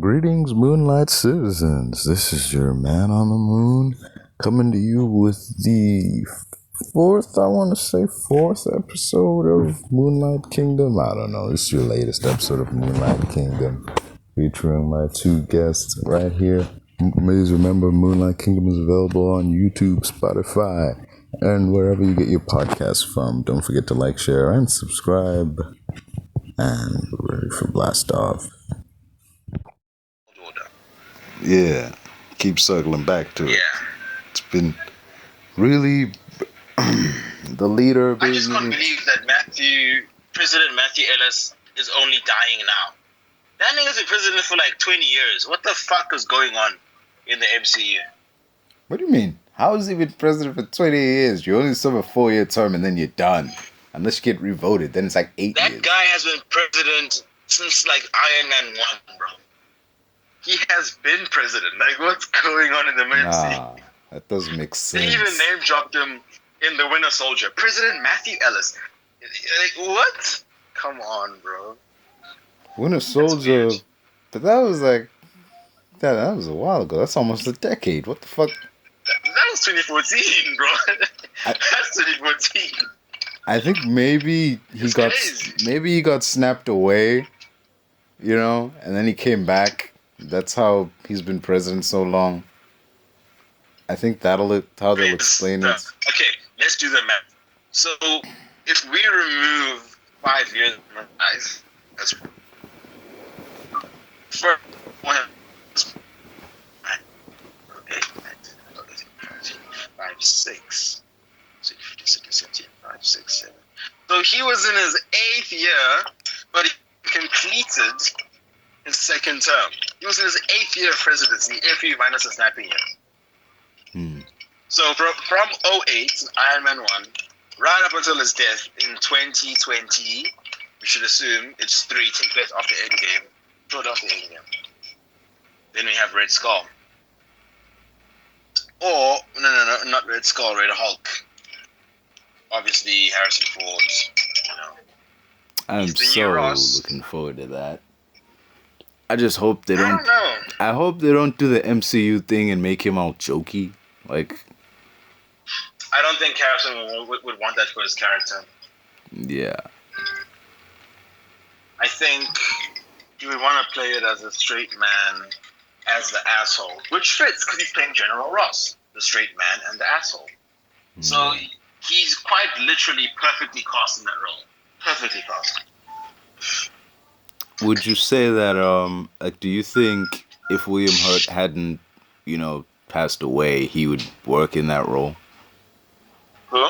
Greetings, Moonlight Citizens. This is your man on the moon coming to you with the fourth episode of Moonlight Kingdom. I don't know. This is your latest episode of Moonlight Kingdom featuring my two guests right here. Please remember, Moonlight Kingdom is available on YouTube, Spotify, and wherever you get your podcasts from. Don't forget to like, share, and subscribe. And we're ready for blast off. Yeah, keep circling back to it. Yeah. It's been really the leader. I just can't believe that President Matthew Ellis is only dying now. That nigga's been president for like 20 years. What the fuck is going on in the MCU? What do you mean? How has he been president for 20 years? You only serve a 4-year term and then you're done. Unless you get revoted, then it's like 8 years. That guy has been president since like Iron Man 1, bro. He has been president. Like, what's going on in the MCU? Nah, that doesn't make sense. They even name dropped him in The Winter Soldier. President Matthew Ellis. Like, what? Come on, bro. Winter Soldier, but that was like, that was a while ago. That's almost a decade. What the fuck? That was 2014, bro. That's 2014. I think maybe he got snapped away, you know, and then he came back. That's how he's been president so long. I think how they'll explain it. Okay, let's do the math. So if we remove 5 years from our lives, that's for 5, 6, 17, 5, 6, 7. So he was in his 8th year, but he completed his second term. He was in his 8th year of presidency, if you minus the snapping years. So from 08, Iron Man 1, right up until his death in 2020, we should assume it's 3, take place after Endgame, short after Endgame. Then we have Red Skull. Or, no, not Red Skull, Red Hulk. Obviously, Harrison Ford, you know. I'm so looking forward to that. I just hope they don't. I hope they don't do the MCU thing and make him all jokey. Like, I don't think Harrison would want that for his character. Yeah. I think he would want to play it as a straight man, as the asshole, which fits because he's playing General Ross, the straight man and the asshole. So he's quite literally perfectly cast in that role. Perfectly cast. Would you say that, like, do you think if William Hurt hadn't, you know, passed away, he would work in that role? Who?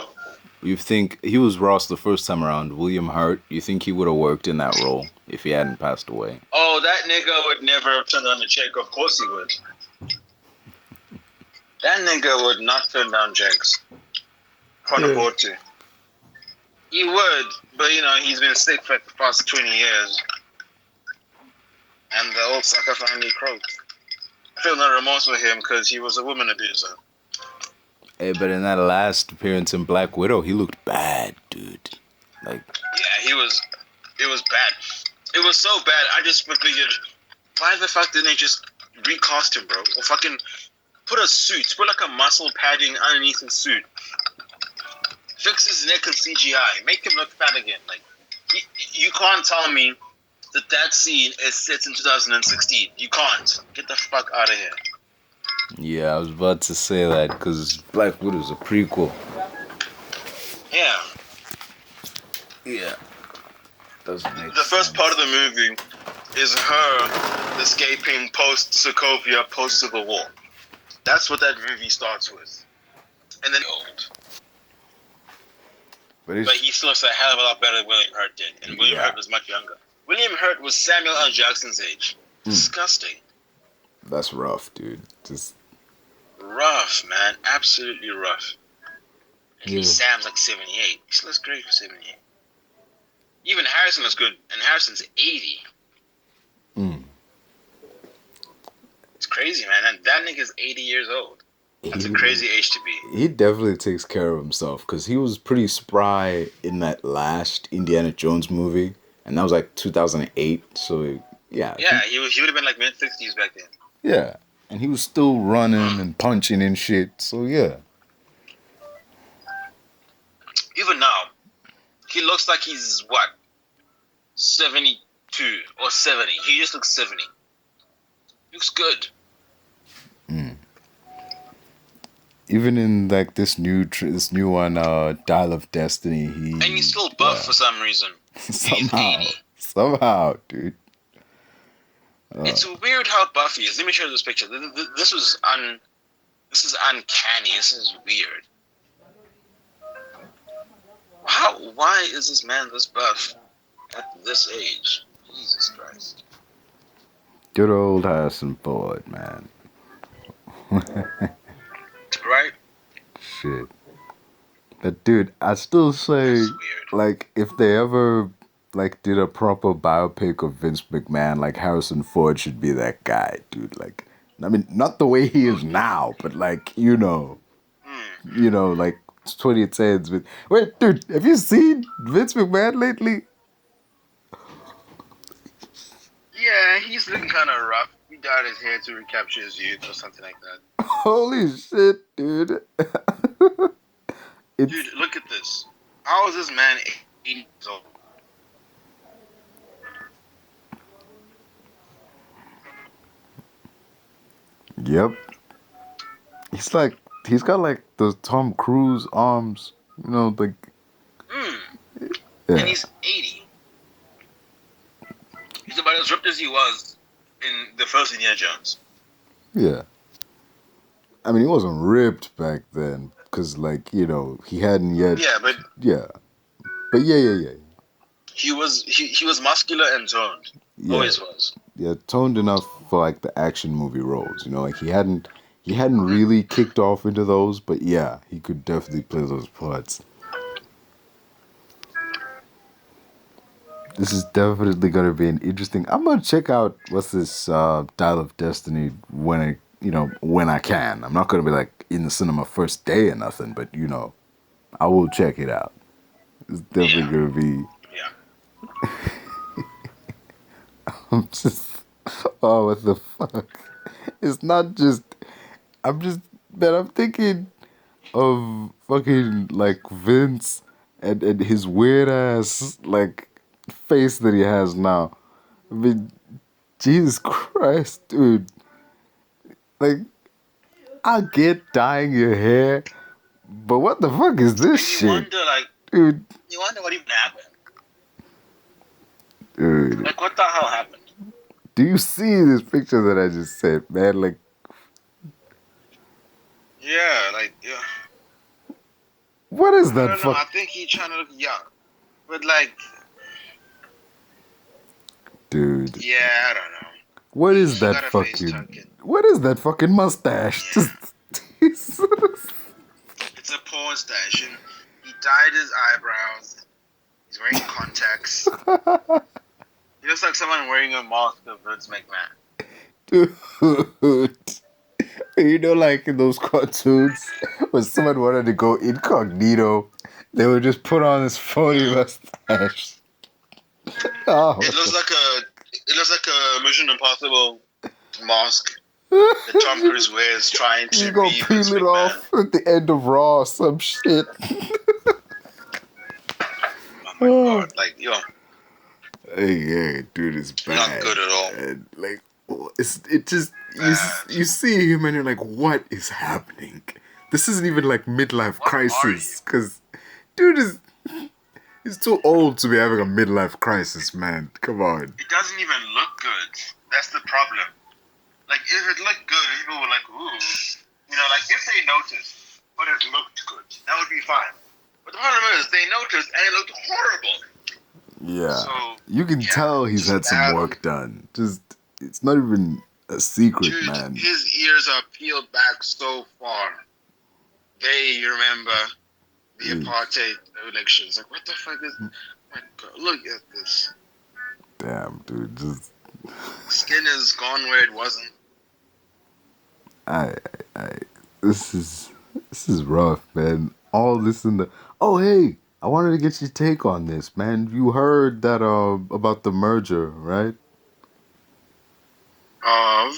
You think he was Ross the first time around, William Hurt, you think he would have worked in that role if he hadn't passed away? Oh, that nigga would never have turned down the check. Of course he would. That nigga would not turn down checks. Can't afford to. He would, but you know, he's been sick for the past 20 years. And the old sucker finally croaked. I feel no remorse for him because he was a woman abuser. Hey, but in that last appearance in Black Widow, he looked bad, dude. Like, yeah, it was bad. It was so bad, I just figured, why the fuck didn't they just recast him, bro? Or fucking put a suit, put like a muscle padding underneath his suit. Fix his neck with CGI, make him look fat again. Like, you can't tell me that scene is set in 2016. You can't. Get the fuck out of here. Yeah, I was about to say that because Black Widow's a prequel. Yeah. Yeah. Doesn't make sense. The first part of the movie is her escaping post-Sokovia, post-Civil War. That's what that movie starts with. And then old. But he still looks a hell of a lot better than William Hurt did. And William Hurt was much younger. William Hurt was Samuel L. Jackson's age. Disgusting. That's rough, dude. Just rough, man. Absolutely rough. And Sam's like 78. He still looks great for 78. Even Harrison looks good. And Harrison's 80. It's crazy, man. And that nigga's 80 years old. That's a crazy age to be. He definitely takes care of himself because he was pretty spry in that last Indiana Jones movie. And that was like 2008. So, Yeah. Yeah, he would have been like mid-60s back then. Yeah. And he was still running and punching and shit. So, yeah. Even now, he looks like he's, what, 72 or 70. He just looks 70. Looks good. Even in like this new one, Dial of Destiny, And he's still buff for some reason. somehow, dude. It's weird how buff he is. Let me show you this picture. This is uncanny. This is weird. Why is this man this buff at this age? Jesus Christ. Good old Harrison Ford, man. Right? Shit. But dude, I still say, like, if they ever like did a proper biopic of Vince McMahon, like Harrison Ford should be that guy, dude. Like, I mean, not the way he is now, but like, like 2010s with. Wait, dude, have you seen Vince McMahon lately? Yeah, he's looking kind of rough. He dyed his hair to recapture his youth or something like that. Holy shit, dude. Dude, look at this. How is this man 80 years old? Yep. He's got like those Tom Cruise arms, like. Yeah. And he's 80. He's about as ripped as he was in the first Indiana Jones. Yeah. I mean, he wasn't ripped back then, because, like, he hadn't yet. Yeah, but. Yeah. But yeah. He was muscular and toned. Yeah. Always was. Yeah, toned enough for like the action movie roles. Like he hadn't really kicked off into those, but yeah, he could definitely play those parts. This is definitely gonna be an interesting. I'm gonna check out what's this Dial of Destiny when I can. I'm not gonna be like in the cinema first day or nothing, but I will check it out. It's definitely gonna be. Yeah. I'm just. Oh, what the fuck? It's not just. I'm thinking of fucking like Vince and his weird ass like face that he has now. I mean, Jesus Christ, dude. Like, I get dyeing your hair, but what the fuck is this shit? Wonder, like, dude. You wonder what even happened. Dude. Like, what the hell happened? Do you see this picture that I just said, man? Like, yeah, like, yeah. What is that? I don't know. I think he's trying to look young, but like, dude. Yeah, I don't know. What is that fucking? What is that fucking mustache? Yeah. It's a porn stash, and he dyed his eyebrows. He's wearing contacts. He looks like someone wearing a mask of Vince McMahon. Dude. Like in those cartoons, when someone wanted to go incognito, they would just put on this phony mustache. Oh. It looks like a Mission Impossible mask that Tom Cruise wears trying to go peel it off at the end of Raw or some shit. Oh my god, like, yo. Hey, dude, it's bad. Not good at all. And, like, you see him and you're like, what is happening? This isn't even like midlife crisis, because dude he's too old to be having a midlife crisis, man. Come on. It doesn't even look good. That's the problem. Like, if it looked good, people were like, ooh. Like, if they noticed, but it looked good, that would be fine. But the problem is, they noticed and it looked horrible. Yeah. So, you can tell he's had some work done. It's not even a secret, dude, man. His ears are peeled back so far. They remember the apartheid elections. Like, what the fuck is... My God, look at this. Damn, dude. Skin is gone where it wasn't. This is rough, man. All this in the... Oh, hey! I wanted to get your take on this, man. You heard that about the merger, right? Of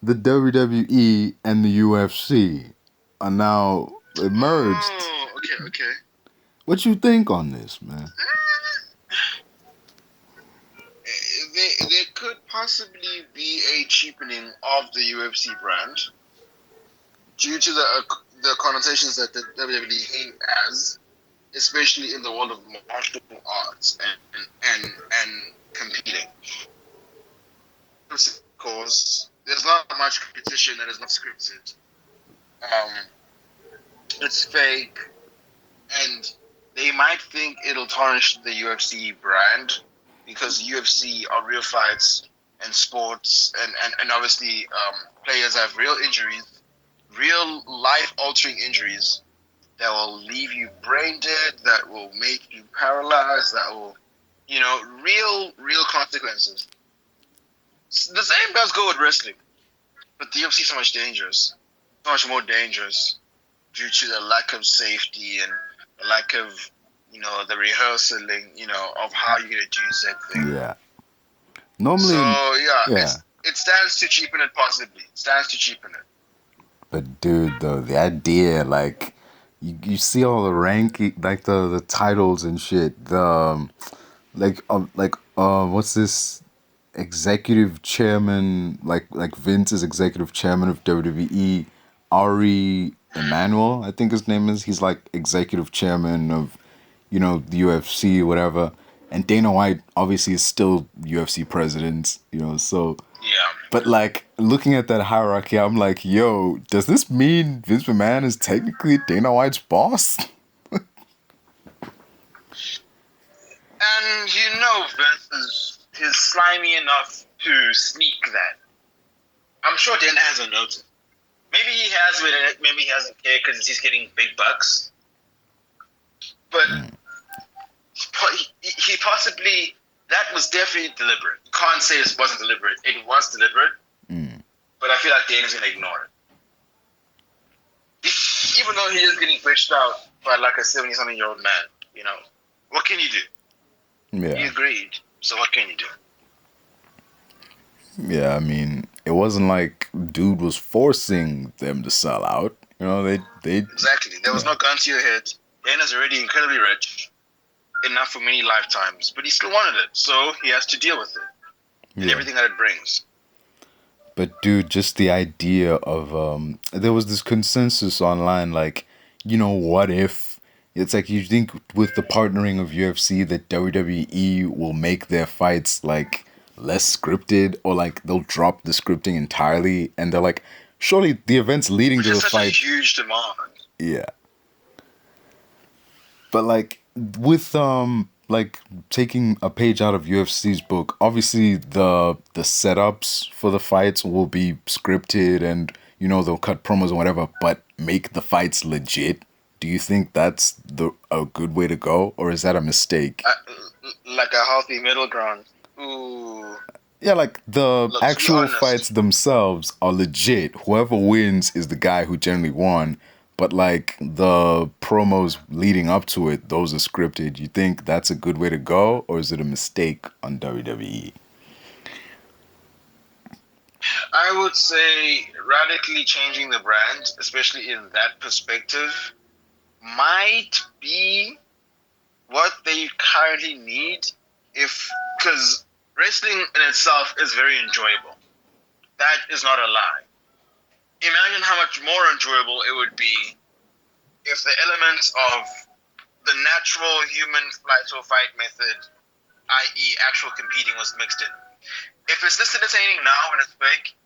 The WWE and the UFC are now merged. okay. What you think on this, man? There could possibly be a cheapening of the UFC brand due to the connotations that the WWE has, especially in the world of martial arts and competing. Of course, there's not much competition that is not scripted. Um, it's fake, and they might think it'll tarnish the UFC brand because UFC are real fights and sports, and obviously players have real injuries, real life-altering injuries that will leave you brain dead, that will make you paralyzed, that will, real consequences. The same does go with wrestling, but the UFC is so much more dangerous due to the lack of safety and the lack of, the rehearsaling, of how you're gonna do said thing. Yeah. So Normally, yeah, it stands to cheapen it possibly. It stands to cheapen it. but dude, though, the idea, like, you see all the ranking, like the titles and shit. What's this? Executive chairman, like Vince is executive chairman of WWE. Ari Emanuel, I think his name is. He's like executive chairman of, the UFC, whatever. And Dana White obviously is still UFC president, so. Yeah. But like looking at that hierarchy, I'm like, yo, does this mean Vince McMahon is technically Dana White's boss? And Vince is slimy enough to sneak that. I'm sure Dana hasn't noticed. Maybe he has, but maybe he hasn't cared because he's getting big bucks. But he possibly, that was definitely deliberate. You can't say it wasn't deliberate. It was deliberate. But I feel like Dana's going to ignore it. Even though he is getting pushed out by like a 70-something-year-old man, what can you do? Yeah. He agreed. So what can you do? Yeah, I mean, it wasn't like dude was forcing them to sell out. They Exactly. There was no gun to your head. Dana's already incredibly rich, enough for many lifetimes, but he still wanted it, so he has to deal with it and everything that it brings. But dude, just the idea of there was this consensus online, like, what if it's like you think with the partnering of UFC that WWE will make their fights like less scripted, or like they'll drop the scripting entirely, and they're like, surely the events leading to the such fight. A huge demand. Yeah. But like with like taking a page out of UFC's book, obviously the setups for the fights will be scripted and they'll cut promos and whatever, but make the fights legit. Do you think that's a good way to go, or is that a mistake? Like a healthy middle ground. Ooh. Yeah, like the actual fights themselves are legit. Whoever wins is the guy who generally won. But like the promos leading up to it, those are scripted. You think that's a good way to go, or is it a mistake on WWE? I would say radically changing the brand, especially in that perspective, might be what they currently need, because wrestling in itself is very enjoyable. That is not a lie. Imagine how much more enjoyable it would be if the elements of the natural human flight or fight method, i.e. actual competing, was mixed in. If it's this entertaining now and it's fake,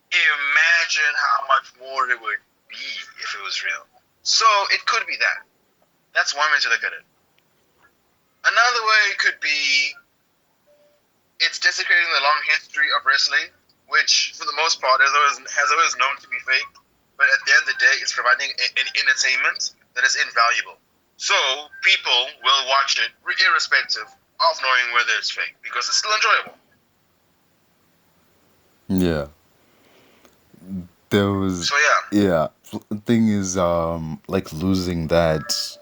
imagine how much more it would be if it was real. So it could be that. That's one way to look at it. Another way could be it's desecrating the long history of wrestling, which for the most part has always known to be fake. But at the end of the day, it's providing an entertainment that is invaluable. So people will watch it irrespective of knowing whether it's fake, because it's still enjoyable. Yeah. There was. So yeah. Yeah. The thing is, like losing that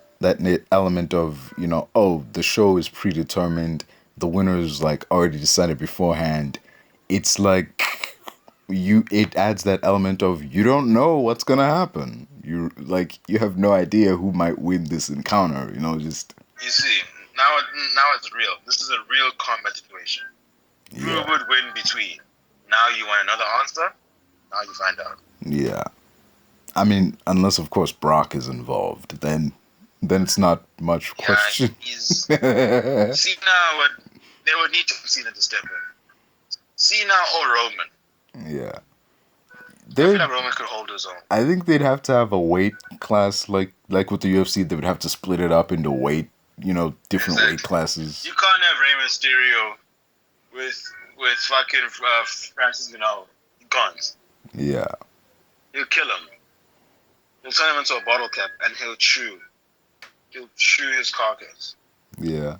element of the show is predetermined, the winner is like already decided beforehand. It's like it adds that element of you don't know what's gonna happen. You have no idea who might win this encounter. Just You see, now it's real. This is a real combat situation. Who would win between? Now you want another answer? Now you find out. Yeah. I mean, unless of course Brock is involved, then it's not much question. See now what they would need to Cena to step in. Cena or Roman. Yeah. I feel like Roman could hold his own. I think they'd have to have a weight class like with the UFC. They would have to split it up into weight, different weight classes. You can't have Rey Mysterio with fucking Francis Ngannou. You can't. Yeah. He'll kill him. He'll turn him into a bottle cap and he'll chew. He'll chew his carcass. Yeah.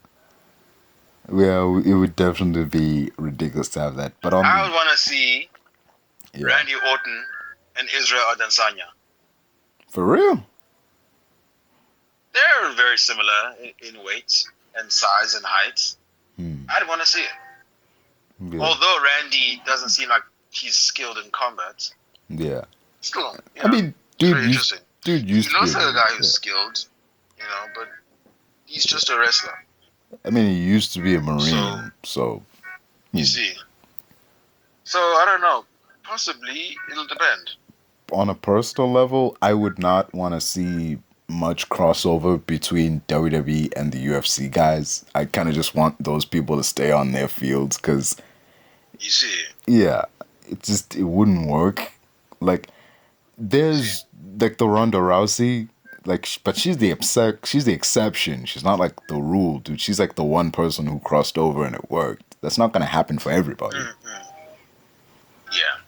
Yeah, it would definitely be ridiculous to have that. But I would want to see Randy Orton and Israel Adesanya. For real? They're very similar in weight and size and height. I'd want to see it. Yeah. Although Randy doesn't seem like he's skilled in combat. Yeah. Still, I mean, dude used to be a guy who's skilled, but he's just a wrestler. I mean, he used to be a Marine, so you see. So I don't know. Possibly it'll depend. On a personal level, I would not want to see much crossover between WWE and the UFC guys. I kind of just want those people to stay on their fields because, you see, yeah, it wouldn't work. Like, there's like the Ronda Rousey, but she's the exception. She's not like the rule, dude. She's like the one person who crossed over and it worked. That's not gonna happen for everybody. Yeah.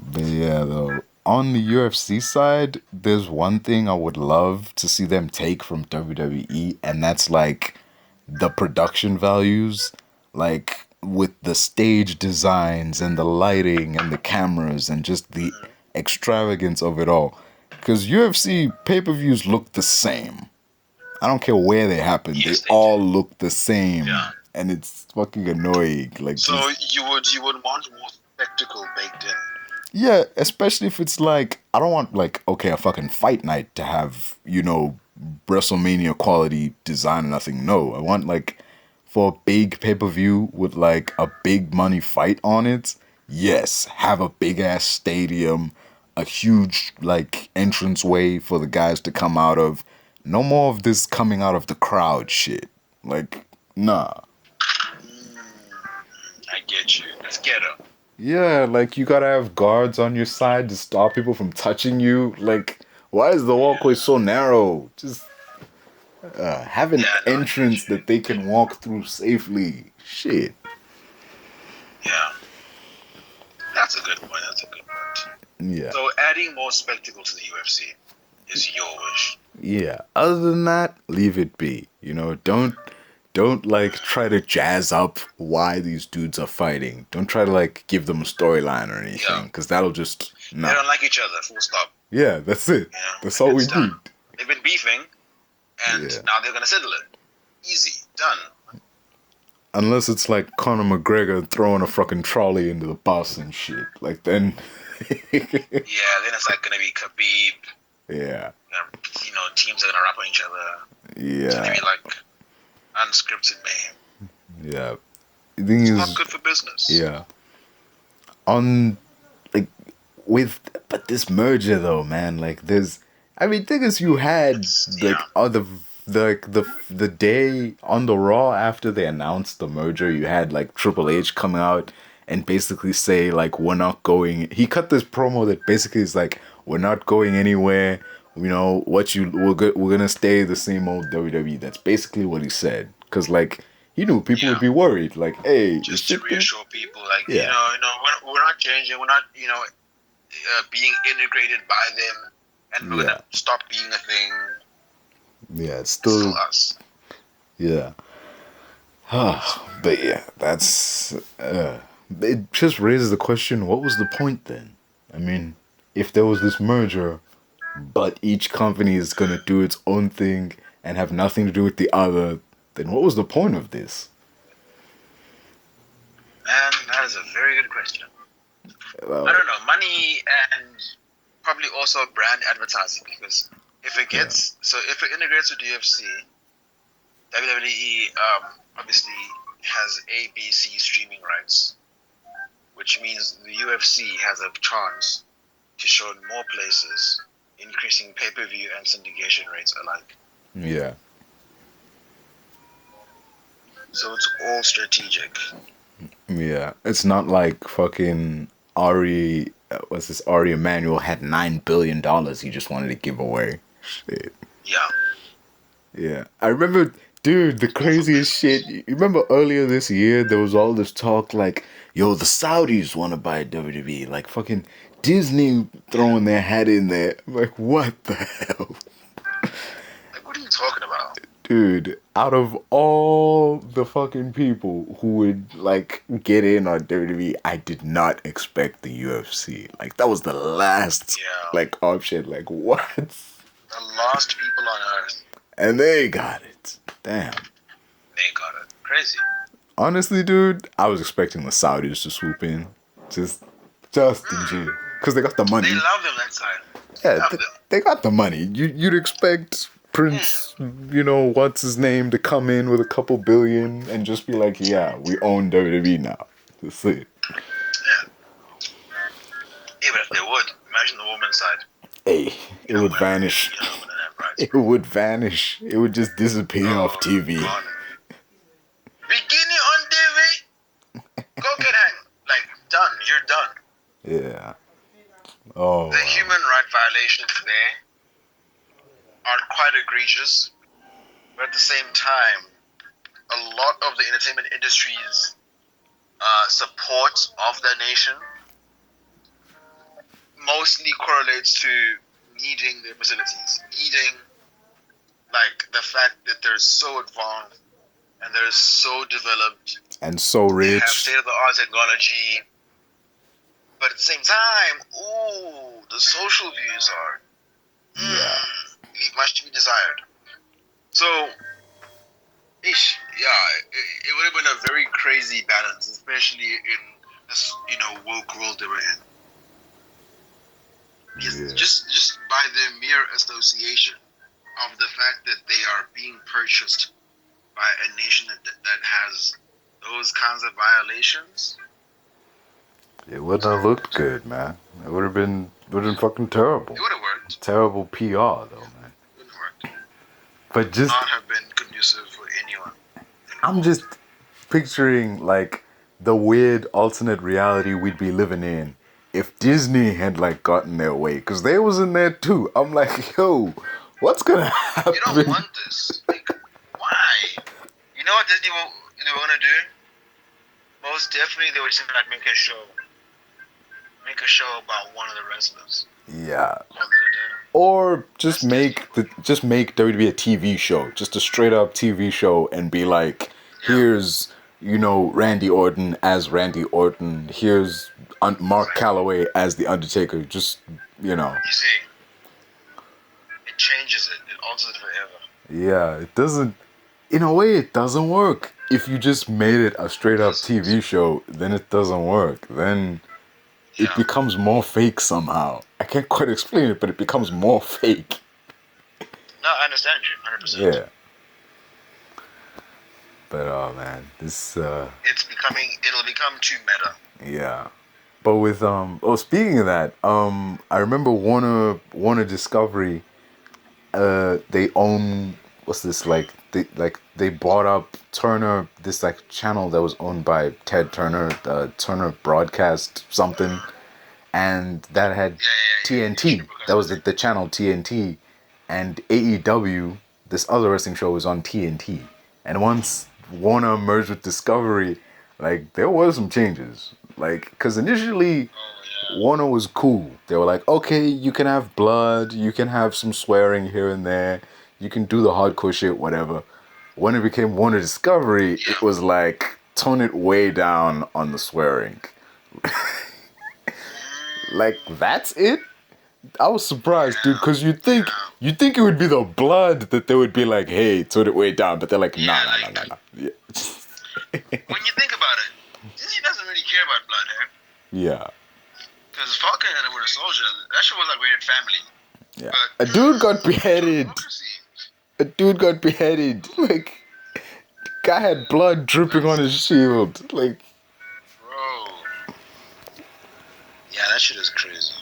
But yeah, though, on the UFC side, there's one thing I would love to see them take from WWE, and that's like the production values, like with the stage designs and the lighting and the cameras and just the extravagance of it all. Because UFC pay-per-views look the same. I don't care where they happen, they all look the same. Yeah. And it's fucking annoying. Like, so you would want more spectacle baked in. Yeah, especially if it's like, I don't want a fucking fight night to have, WrestleMania quality design or nothing. No, I want for a big pay-per-view with a big money fight on it. Yes, have a big ass stadium, a huge entranceway for the guys to come out of. No more of this coming out of the crowd shit. Nah. I get you. Let's get them. Yeah, you gotta have guards on your side to stop people from touching you. Why is the walkway so narrow? Just have an entrance that they can walk through safely. Shit. Yeah. That's a good point. Yeah. So adding more spectacle to the UFC is your wish. Yeah. Other than that, leave it be. Don't try to jazz up why these dudes are fighting. Don't try to give them a storyline or anything, because that'll just They don't like each other. Full stop. Yeah, that's it. That's all we need. They've been beefing, and now they're gonna settle it. Easy, done. Unless it's Conor McGregor throwing a fucking trolley into the bus and shit, then. Yeah, then it's gonna be Khabib. Yeah. Teams are gonna rap on each other. Yeah. It's gonna be unscripted mayhem. Yeah. The thing it's is not good for business. Yeah. But this merger though, man, thing is you had the day on the Raw after they announced the merger, you had Triple H come out and basically say we're not going. He cut this promo that basically is we're not going anywhere. We're gonna stay the same old WWE. That's basically what he said. Cause he knew people would be worried. Hey, just to reassure people, we're not changing. We're not, being integrated by them, and we're gonna stop being a thing. Yeah, it's still us. Yeah. But yeah, that's it. Just raises the question: what was the point then? I mean, if there was this merger, but each company is gonna do its own thing and have nothing to do with the other, then what was the point of this? Man, that is a very good question. I don't know, money and probably also brand advertising, because if it gets if it integrates with UFC, WWE obviously has ABC streaming rights, which means the UFC has a chance to show in more places, increasing pay-per-view and syndication rates alike. Yeah. So it's all strategic. Yeah. It's not like fucking Ari, Ari Emanuel had $9 billion he just wanted to give away. Shit. Yeah. Yeah. I remember, dude, the craziest shit. You remember earlier this year, there was all this talk like, yo, the Saudis want to buy WWE. Like fucking Disney throwing their hat in there. I'm like, what the hell? Like, what are you talking about? Dude, out of all the fucking people who would, like, get in on WWE, I did not expect the UFC. Like, that was the last, like, option. Like, what? The last people on Earth. And they got it. Damn. They got it. Crazy. Honestly, dude, I was expecting the Saudis to swoop in. Just in G. Because they got the money. They love them that side. Yeah, they got the money. You'd expect Prince, you know, what's his name, to come in with a couple billion and just be like, yeah, we own WWE now. That's it. Yeah. Yeah, but if they would, imagine the woman's side. Hey, it would vanish. It would vanish. It would just disappear off TV. God. Bikini on TV? Go get hang. Like, done. You're done. Yeah. Oh. The human right violations there are quite egregious, but at the same time, a lot of the entertainment industry's support of the nation mostly correlates to needing their facilities, needing like the fact that they're so advanced and they're so developed and so rich. They have state-of-the-art technology, but at the same time, the social views are leave much to be desired. So, it would have been a very crazy balance, especially in this, woke world that we're in. Because just by the mere association of the fact that they are being purchased by a nation that has those kinds of violations, it wouldn't have looked good, man. It would have been fucking terrible. It would have worked. Terrible PR, though, man. It would have worked. But just not have been conducive for anyone. I'm just picturing like the weird alternate reality we'd be living in if Disney had like gotten their way, because they was in there too. I'm like, yo, what's gonna happen? You don't want this. Like, why? You know what Disney they were gonna do? Most definitely, they would just like make a show about one of the wrestlers. Yeah. Or just make WWE a TV show, just a straight up TV show, and be like, here's Randy Orton as Randy Orton. Here's Mark Calloway as the Undertaker. Just You see, it changes it. It alters it forever. Yeah, it doesn't. In a way, it doesn't work. If you just made it a straight up TV show, then it doesn't work. Then it becomes more fake somehow. I can't quite explain it, but it becomes more fake. No, I understand you, 100%. Yeah. But oh man, this it'll become too meta. Yeah. But with speaking of that, I remember Warner Discovery, they own they bought up Turner, this like channel that was owned by Ted Turner, Turner Broadcast something, and that had TNT. That was the channel TNT, and AEW, this other wrestling show, was on TNT. And once Warner merged with Discovery, like there was some changes. Like, because initially Warner was cool. They were like, okay, you can have blood, you can have some swearing here and there, you can do the hardcore shit, whatever. When it became Warner Discovery, it was like, tone it way down on the swearing. Like, that's it? I was surprised, dude, because you'd think it would be the blood that they would be like, hey, tone it way down, but they're like, nah. Yeah. When you think about it, Disney doesn't really care about blood, eh? Yeah. Because Falcon and the Winter Soldier, that shit was like rated family. Yeah. But A dude got beheaded. democracy. A dude got beheaded. Like, guy had blood dripping on his shield. Like, Bro. Yeah, that shit is crazy.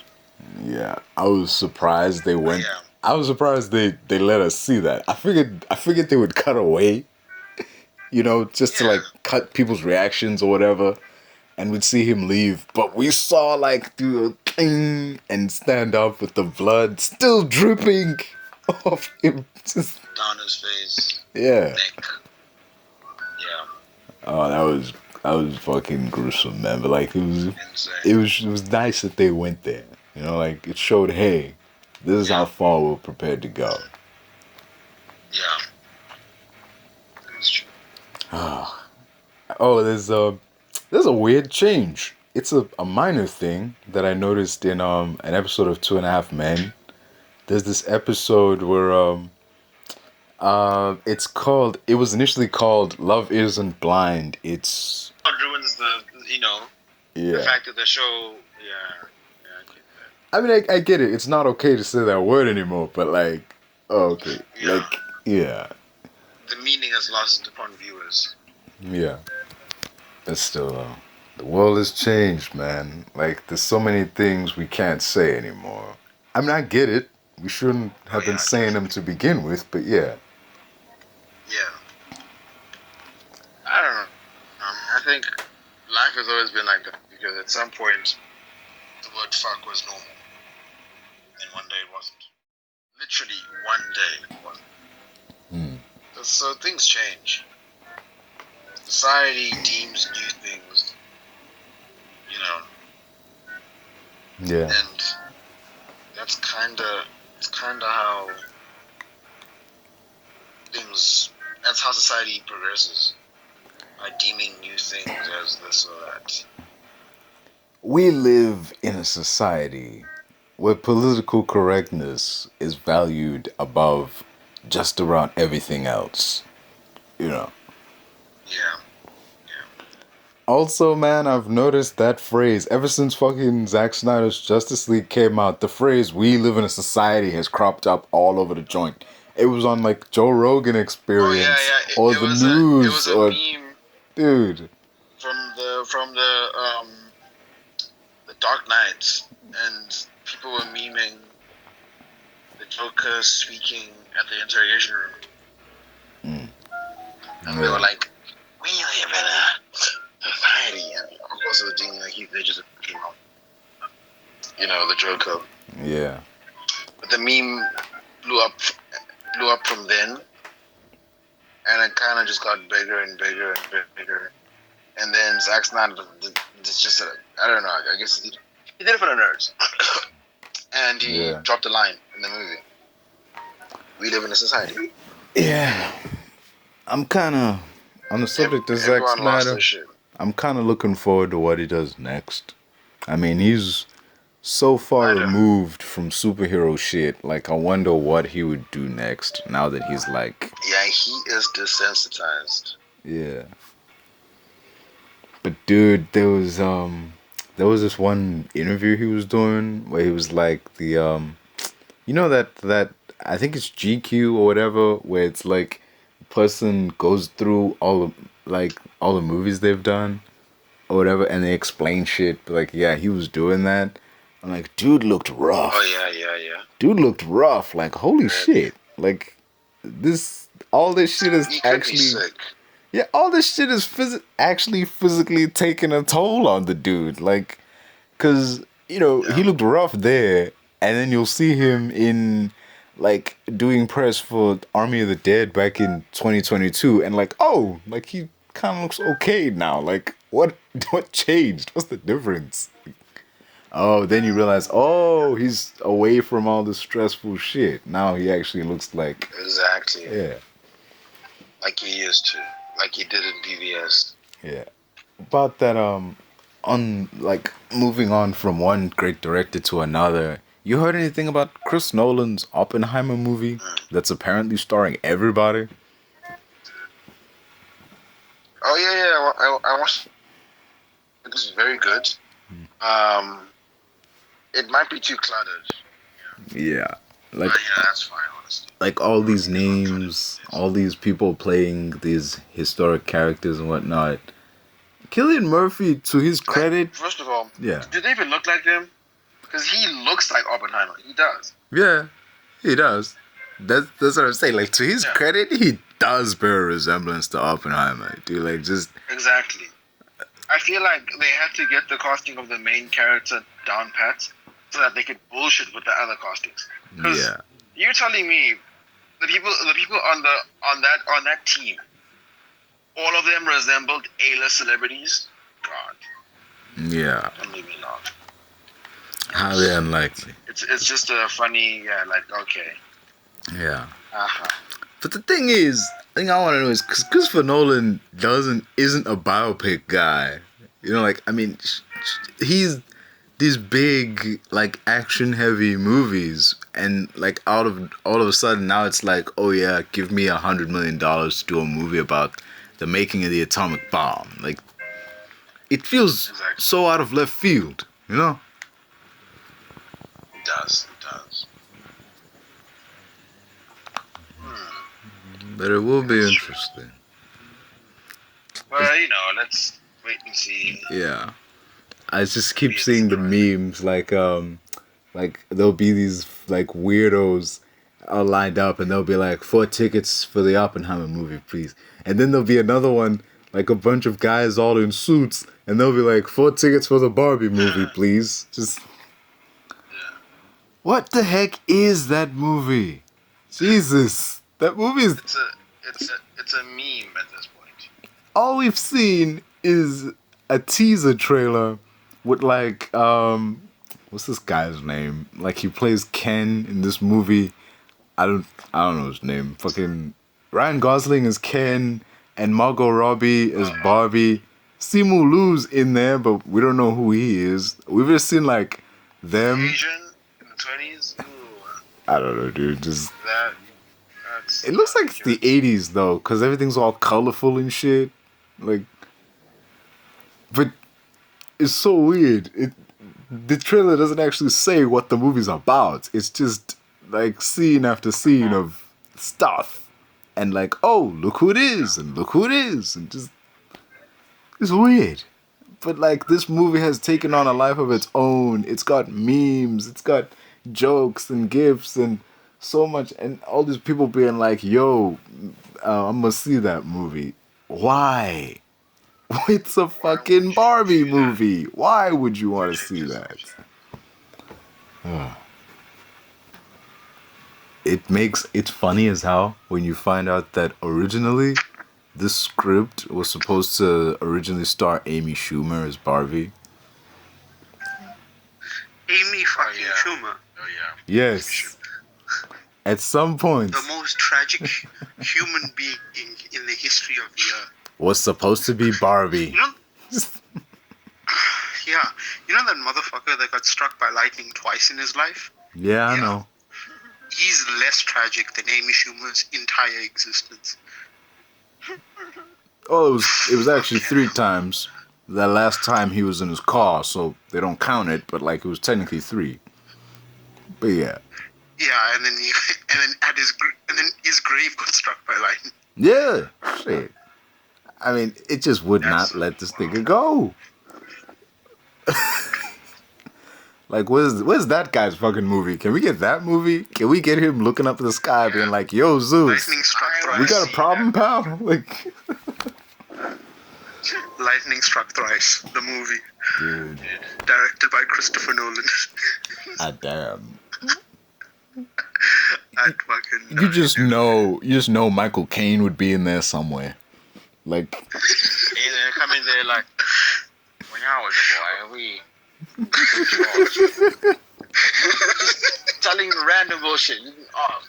yeah, I was surprised they went. Yeah. I was surprised they let us see that. I figured they would cut away, you know, just to like cut people's reactions or whatever, and we'd see him leave. But we saw like do a thing and stand up with the blood still dripping off him. Just, down his face. yeah. Neck. Yeah. Oh, that was fucking gruesome, man. But like Insane. it was nice that they went there. You know, like it showed, hey, this is how far we're prepared to go. Yeah. That's true. Oh, there's a weird change. It's a minor thing that I noticed in an episode of 2.5 Men. There's this episode where it was initially called Love Isn't Blind. It's It ruins the fact that the show. Yeah. I mean, I get it. It's not okay to say that word anymore, but like, oh, okay. Yeah. Like, yeah. The meaning is lost upon viewers. Yeah. But still, the world has changed, man. Like, there's so many things we can't say anymore. I mean, I get it. We shouldn't have been saying them to begin with, but yeah. Yeah. I don't know. I think life has always been like that because at some point the word fuck was normal. And one day it wasn't. Literally one day it wasn't. So things change. Society deems new things, Yeah. and that's kinda how that's how society progresses. By deeming new things as this or that. We live in a society where political correctness is valued above just around everything else. You know. Yeah. Also, man, I've noticed that phrase ever since fucking Zack Snyder's Justice League came out. The phrase "we live in a society" has cropped up all over the joint. It was on like Joe Rogan Experience or the news. It was a meme, dude. From the Dark Knight, and people were memeing the Joker speaking at the interrogation room, and they were like, "We live in a society," and of course they were doing like they just came out, the Joker. Yeah. But the meme blew up from then, and it kind of just got bigger and bigger and bigger. And then Zack Snyder just I don't know. I guess he did it for the nerds, and he dropped a line in the movie. We live in a society. Yeah, I'm kind of on the subject of Zack Snyder. I'm kind of looking forward to what he does next. I mean, he's so far removed from superhero shit. Like, I wonder what he would do next now that he's like... Yeah, he is desensitized. Yeah. But dude, there was this one interview he was doing where he was like the that I think it's GQ or whatever, where it's like the person goes through all the movies they've done or whatever, and they explain shit. Like, yeah, he was doing that. I'm like, dude looked rough. Oh yeah. Dude looked rough. Like, holy shit. Like, all this shit is actually sick. Yeah, all this shit is actually physically taking a toll on the dude. Like, cause he looked rough there, and then you'll see him in like doing press for Army of the Dead back in 2022, and like, oh, like he kind of looks okay now. Like, what changed? What's the difference? Oh, then you realize, he's away from all the stressful shit. Now he actually looks like... Exactly. Yeah. Like he used to. Like he did in BVS. Yeah. About that, moving on from one great director to another, you heard anything about Chris Nolan's Oppenheimer movie that's apparently starring everybody? Oh, yeah. I watched. This is very good. it might be too cluttered. Yeah. Like, But yeah, that's fine, honestly. like all these names, all these people playing these historic characters and whatnot. Cillian Murphy, to his credit, First of all, yeah, do they even look like them? Because he looks like Oppenheimer. He does. yeah, he does. That's what I'm saying. Like, to his Yeah. credit, he does bear a resemblance to Oppenheimer. Dude, like, just Exactly. I feel like they had to get the casting of the main character down pat so that they could bullshit with the other castings. Because yeah, you're telling me the people on that team, all of them resembled A-list celebrities. God, yeah. don't make me laugh. Highly unlikely. It's just a funny, okay. Yeah. Uh-huh. But the thing is, the thing I want to know is, because Christopher Nolan isn't a biopic guy. You know, like, I mean, he's these big, like, action-heavy movies, and, like, all of a sudden, now it's like, oh yeah, give me $100 million to do a movie about the making of the atomic bomb. Like, it feels so out of left field, you know? It does. But it will be interesting. Well, let's wait and see. Yeah. I just keep seeing the memes, like there'll be these, like, weirdos all lined up, and they'll be like, 4 tickets for the Oppenheimer movie, please. And then there'll be another one, like a bunch of guys all in suits, and they'll be like, 4 tickets for the Barbie movie, please. Just, what the heck is that movie? Jesus, that movie is... It's a meme at this point. All we've seen is a teaser trailer with, like, what's this guy's name? Like, he plays Ken in this movie. I don't know his name. Fucking Ryan Gosling is Ken, and Margot Robbie is Barbie. Simu Liu's in there, but we don't know who he is. We've just seen, like, them. Asian in the 20s. Ooh, I don't know, dude. Just that's. it looks like it's the 80s though, because everything's all colorful and shit. Like, but it's so weird. The trailer doesn't actually say what the movie's about. It's just like scene after scene of stuff, and like, oh, look who it is, and look who it is, and just, it's weird. But like, this movie has taken on a life of its own. It's got memes, it's got jokes and gifs and so much, and all these people being like, yo, I'm gonna see that movie. Why? It's a fucking Barbie movie. Why would you want to see that? It's funny as hell when you find out that originally this script was supposed to originally star Amy Schumer as Barbie. Amy fucking Schumer. Oh yeah. Yes. At some point, The most tragic human being in the history of the earth. was supposed to be Barbie. You know, you know that motherfucker that got struck by lightning twice in his life? Yeah, I know. He's less tragic than Amy Schumer's entire existence. Oh, it was actually 3 times. That last time he was in his car, so they don't count it, but like, it was technically 3. But yeah. Yeah, and then his grave got struck by lightning. Yeah, shit. I mean, it just would not let this nigga go. Like, where's that guy's fucking movie? Can we get that movie? Can we get him looking up at the sky being like, yo, Zeus, Lightning struck thrice. we got a problem, pal? Like, Lightning Struck Thrice, the movie. dude. Directed by Christopher Nolan. Ah, damn. I'd fucking You just know Michael Caine would be in there somewhere. Like, Hey, they come in there like, when I was a boy, we... Just telling random bullshit. oh,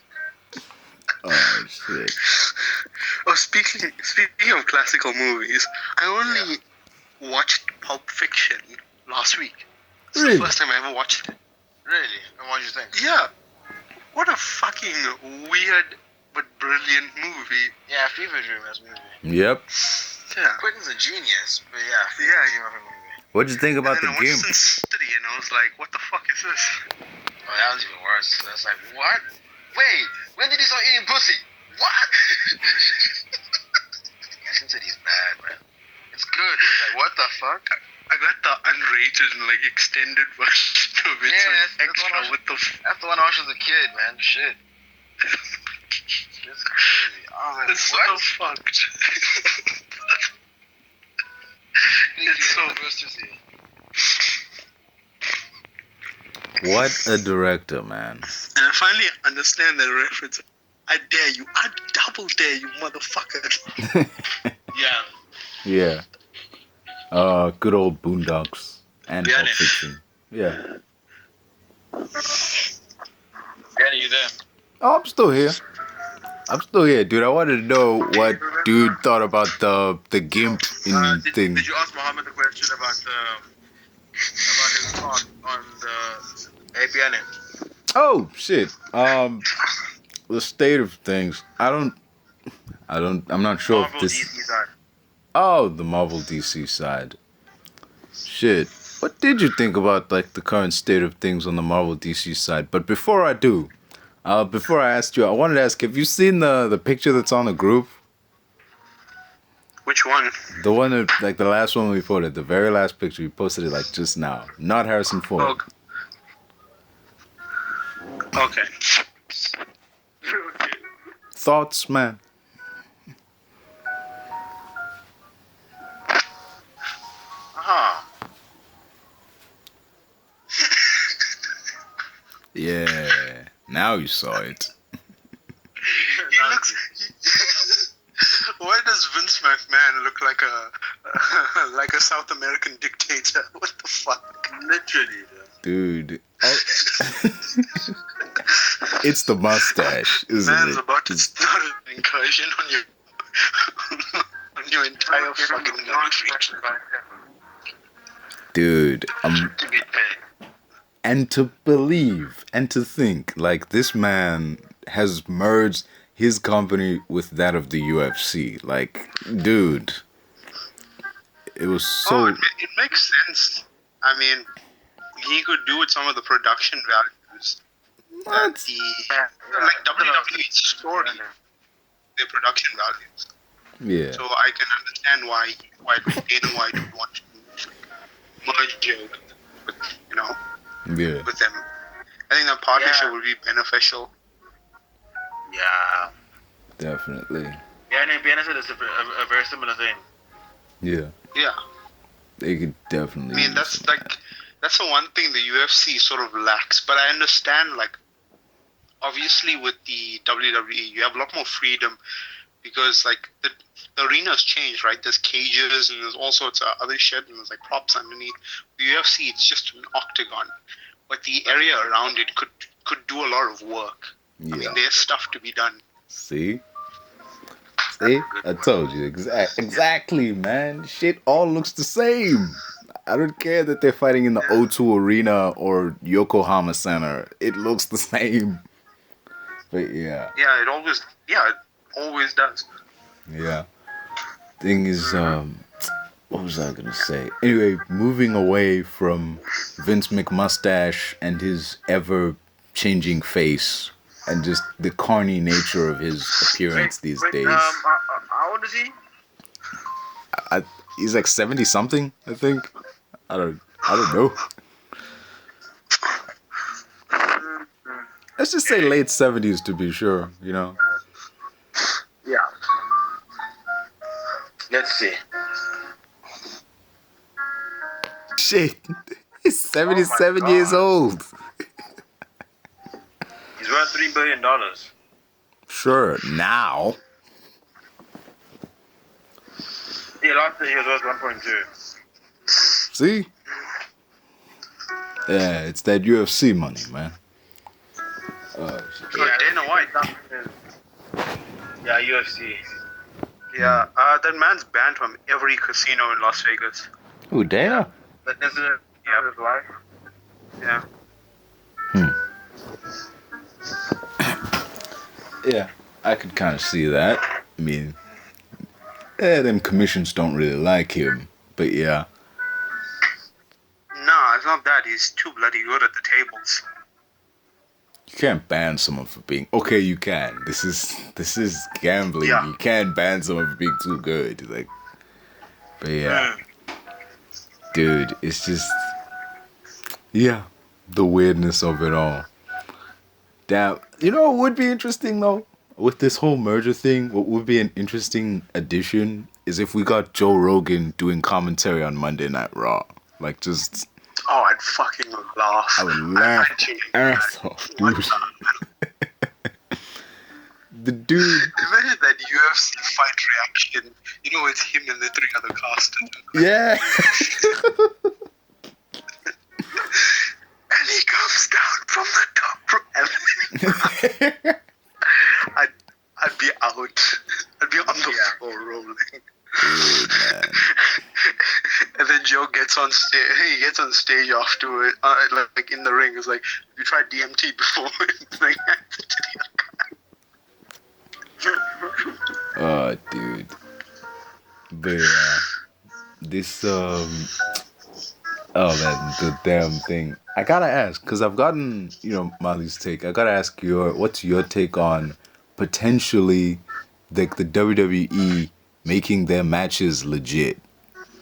shit. Oh, speaking of classical movies, I only watched Pulp Fiction last week. It's Really? the first time I ever watched it. Really? And what did you think? Yeah. What a fucking weird but brilliant movie. Yeah, Fever Dream as movie. Yep. Yeah. Quentin's a genius, but yeah, Yeah. Dream as a movie. What'd you think about And the then I GIMP? watched Sin City, and I was like, what the fuck is this? Oh, that was even worse. I was like, what? Wait, when did he start eating pussy? What? Sin City's bad, man. It's good. It's like, what the fuck? I got the unrated and like extended version of it. Yeah, so it's that's extra. what What the That's the one I watched as a kid, man. Shit. It's crazy. I was like, It's so what? fucked. It's so What a director, man. And I finally understand the reference. I dare you. I double dare you, motherfucker. Yeah. Yeah. Good old Boondocks and Yeah, Pulp yeah. Fiction. Yeah. Yeah, you there? Oh, I'm still here. Dude. I wanted to know what dude thought about the GIMP thing. Did you ask Muhammad the question about his thought on the APN? Oh shit. The state of things. I'm not sure Marvel if this. DC side. Oh, the Marvel DC side. Shit. What did you think about like the current state of things on the Marvel DC side? But before I do, before I asked you, I wanted to ask, have you seen the picture that's on the group? Which one? The one that, like the last one we posted, the very last picture we posted it like just now. Not Harrison Ford. Okay. Thoughts, man? Yeah. Now you saw it. He looks. Why does Vince McMahon look like a South American dictator? What the fuck? Literally, Dude. It's the mustache, isn't man's it? about to start an incursion on your entire fucking country. Dude, To get paid. and to believe and to think like this man has merged his company with that of the UFC. Like, dude, it was so. It makes sense. I mean, he could do with some of the production values. What? Like WWE story, their production values. Yeah. So I can understand why Dana White would want to merge it with Yeah. with them. I think that partnership would be beneficial. Yeah. Definitely. Yeah, and in Pianist is a very similar thing. Yeah. Yeah. They could definitely. I mean, that's the one thing the UFC sort of lacks. But I understand, like, obviously with the WWE, you have a lot more freedom because, like, the arena's changed, right? There's cages and there's all sorts of other shit and there's, like, props underneath. The UFC, it's just an octagon. But the area around it could do a lot of work. Yeah. I mean, there's stuff to be done. See? I told you. Exactly, man. Shit all looks the same. I don't care that they're fighting in the O2 Arena or Yokohama Center. It looks the same. But yeah. Yeah, it always does. Yeah. Thing is, what was I gonna say? Anyway, moving away from Vince McMustache and his ever-changing face and just the carny nature of his appearance these days. How old is he? He's like 70-something, I think. I don't know. Let's just say late 70s to be sure, you know. Yeah. Let's see. Shit. He's 77 years old. He's worth $3 billion. Sure, now. Yeah, last year he was worth 1.2. See? Yeah, it's that UFC money, man. Oh, shit. Yeah, Dana White. Yeah, UFC. Yeah, that man's banned from every casino in Las Vegas. Ooh, Dana? But isn't it his wife? Yeah. Yeah, I could kind of see that. I mean, them commissions don't really like him, but yeah. not that. He's too bloody good at the tables. You can't ban someone for being okay. You can. This is gambling. Yeah. You can't ban someone for being too good. Like, but yeah, dude, it's just the weirdness of it all. Damn, you know what would be interesting though with this whole merger thing? What would be an interesting addition is if we got Joe Rogan doing commentary on Monday Night Raw. Like just. Oh, I'd fucking laugh. I would laugh ass off, dude. The dude. Imagine that UFC fight reaction. You know, it's him and the 3 other casters. Yeah. And he comes down from the top rope. And I'd be out. I'd be on the floor rolling. Dude, man. And then Joe gets on stage. He gets on stage afterward, like in the ring. It's like, you tried DMT before? Like, Oh, dude. But this oh man, the damn thing. I gotta ask because I've gotten Molly's take. I gotta ask what's your take on potentially the WWE making their matches legit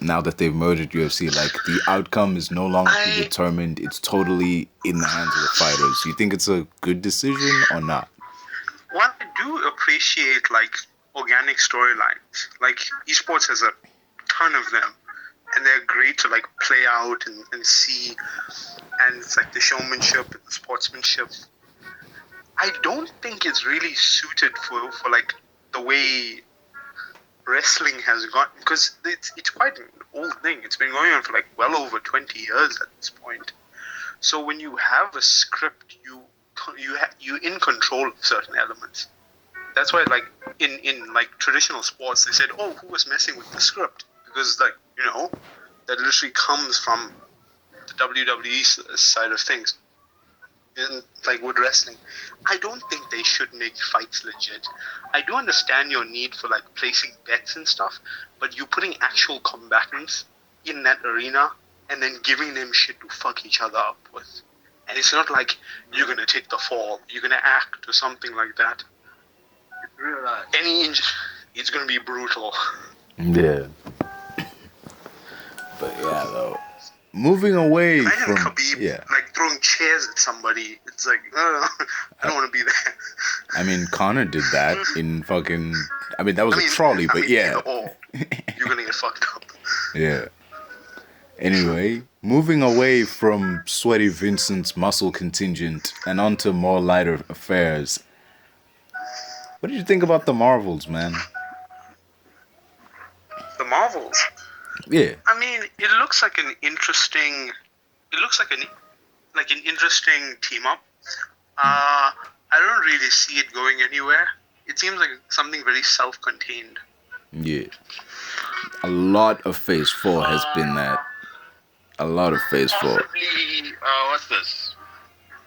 now that they've merged UFC. Like the outcome is no longer predetermined. It's totally in the hands of the fighters. You think it's a good decision or not? Well, I do appreciate like organic storylines. Like esports has a ton of them, and they're great to like play out and see. And it's like the showmanship and the sportsmanship. I don't think it's really suited for like the way wrestling has gone, because it's quite an old thing. It's been going on for like well over 20 years at this point. So when you have a script, you're in control of certain elements. That's why like in like traditional sports they said, oh, who was messing with the script? Because like that literally comes from the WWE side of things. In like with wrestling, I don't think they should make fights legit. I do understand your need for like placing bets and stuff, but you putting actual combatants in that arena and then giving them shit to fuck each other up with. And it's not like you're gonna take the fall, you're gonna act or something like that. It's gonna be brutal. Yeah. But yeah, though. Moving away Imagine from Khabib, like throwing chairs at somebody. It's like, I don't want to be there. I mean, Connor did that in fucking. I mean, that was a trolley, but yeah. You're gonna get fucked up. Yeah. Anyway, moving away from Sweaty Vincent's muscle contingent and onto more lighter affairs. What did you think about the Marvels, man? The Marvels. Yeah. I mean, it looks like an interesting. It looks like an interesting team up. I don't really see it going anywhere. It seems like something very self-contained. Yeah. A lot of Phase 4 has been that. A lot of Phase 4. Possibly, what's this?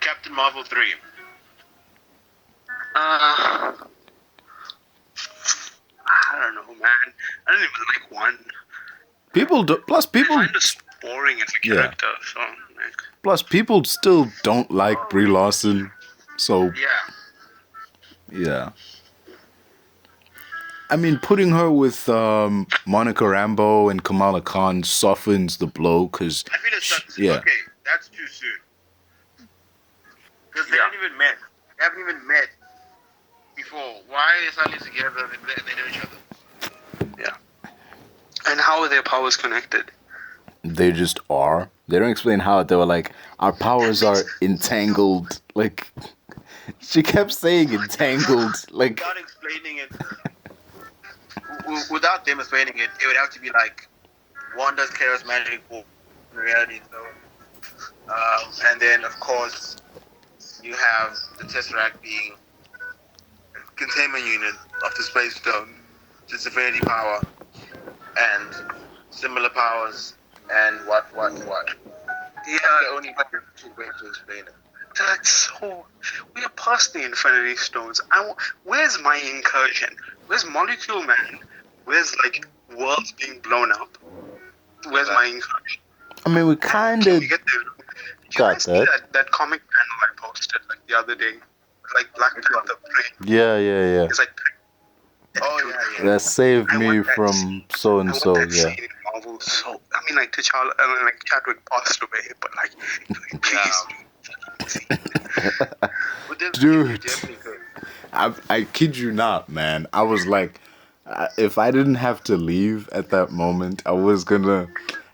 Captain Marvel 3. I don't know, man. I don't even like one. People do, plus people. I find us boring as a character, so like. Plus people still don't like Brie Larson, so yeah. I mean, putting her with Monica Rambeau and Kamala Khan softens the blow, because I feel okay, that's too soon. Because they haven't even met. They haven't even met before. Why are they suddenly together? They know each other. Yeah. And how are their powers connected? They just are. They don't explain how. They were like, our powers are entangled. Like, she kept saying entangled. Like, without explaining it, without them explaining it, it would have to be like, one does chaos magic in reality, so. And then, of course, you have the Tesseract being a containment unit of the Space Stone, just infinity power, and similar powers, and what. Yeah, that's the only way to explain it. That's so. We are past the Infinity Stones. Where's my incursion? Where's Molecule Man? Where's like worlds being blown up? Where's my incursion? I mean, we kind Can of you get the? Did you got guys see that. that comic panel I posted like the other day? Like Black Panther praying. Yeah. It's like, Oh yeah. That saved I me want that from scene. so I and want so. that Yeah. scene in Marvel. So I mean, like T'Challa, like Chadwick passed away, but like, please. But then Dude. you definitely could. I kid you not, man. I was like, if I didn't have to leave at that moment, I was gonna.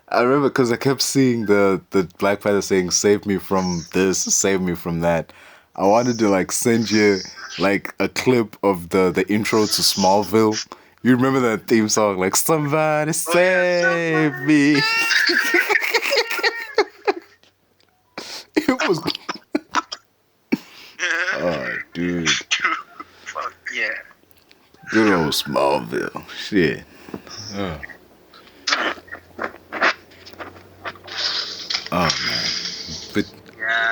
I remember because I kept seeing the Black Panther saying "Save me from this, save me from that." I wanted to like send you like a clip of the intro to Smallville. You remember that theme song, like "Somebody save me." It was. Oh, dude. Fuck yeah. Good old Smallville. Shit. Oh, man. But Yeah.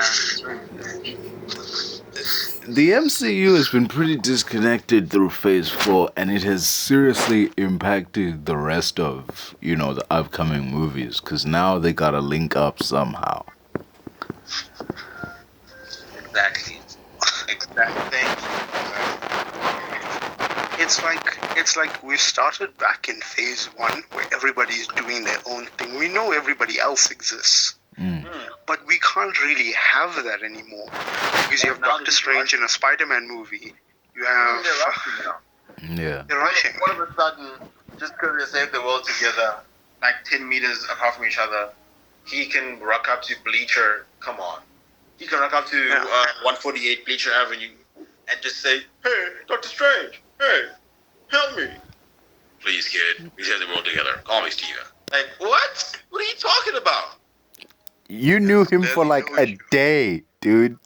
the MCU has been pretty disconnected through Phase 4, and it has seriously impacted the rest of, the upcoming movies, because now they gotta link up somehow. Exactly. It's like we started back in Phase 1 where everybody's doing their own thing. We know everybody else exists. But we can't really have that anymore. Because you have Doctor Strange in a Spider-Man movie. You have... They're rushing now. Yeah. They're rushing. All of a sudden, just because they save the world together, like 10 meters apart from each other, he can rock up to Bleacher. Come on. He can rock up to 148 Bleacher Avenue and just say, "Hey, Doctor Strange, hey, help me." "Please, kid, we save the world together. Call me Steven." Like, what? What are you talking about? You knew him for like a day, dude.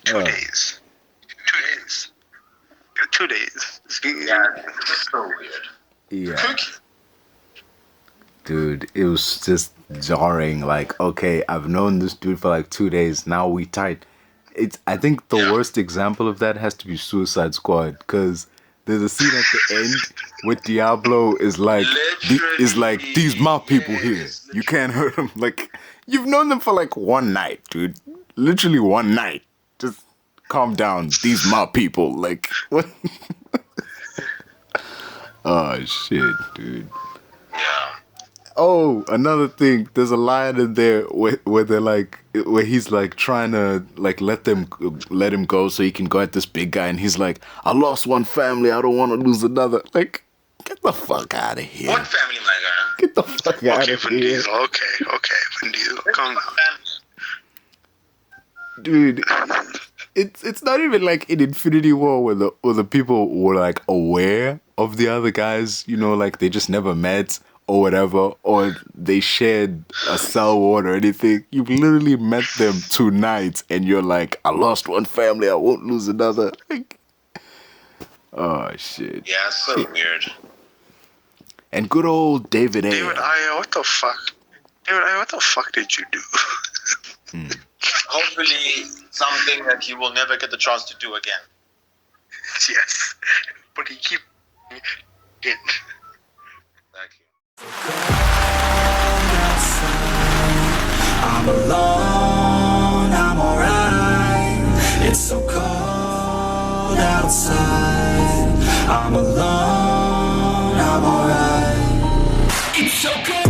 2 days. 2 days. 2 days. Yeah, it's just so weird. Yeah. Dude, it was just jarring. Like, okay, I've known this dude for like 2 days. Now we tight. I think the worst example of that has to be Suicide Squad, because there's a scene at the end where Diablo is like, these my people here. You can't hurt them. Like, you've known them for like one night, dude. Literally one night. Just calm down. These my people. Like, what? Oh, shit, dude. Yeah. Oh, another thing. There's a line in there where they're like, where he's like trying to like let him go so he can go at this big guy, and he's like, "I lost one family. I don't want to lose another." Like, get the fuck out of here. What family, my guy? Get the fuck out Okay, of Vin here, Diesel. Okay, Vin Diesel. Calm down. dude. It's not even like in Infinity War where the people were like aware of the other guys. Like they just never met or whatever, or they shared a cell ward or anything. You've literally met them 2 nights and you're like, "I lost one family, I won't lose another." Like, oh shit. Yeah, it's so weird. And good old David Ayer. David Ayer, what the fuck? David Ayer, what the fuck did you do? Hopefully, something that he will never get the chance to do again. Yes. But he keep in. Thank you. I'm alone, I'm alright. It's so cold outside. I'm alone, I'm alright. It's so cold.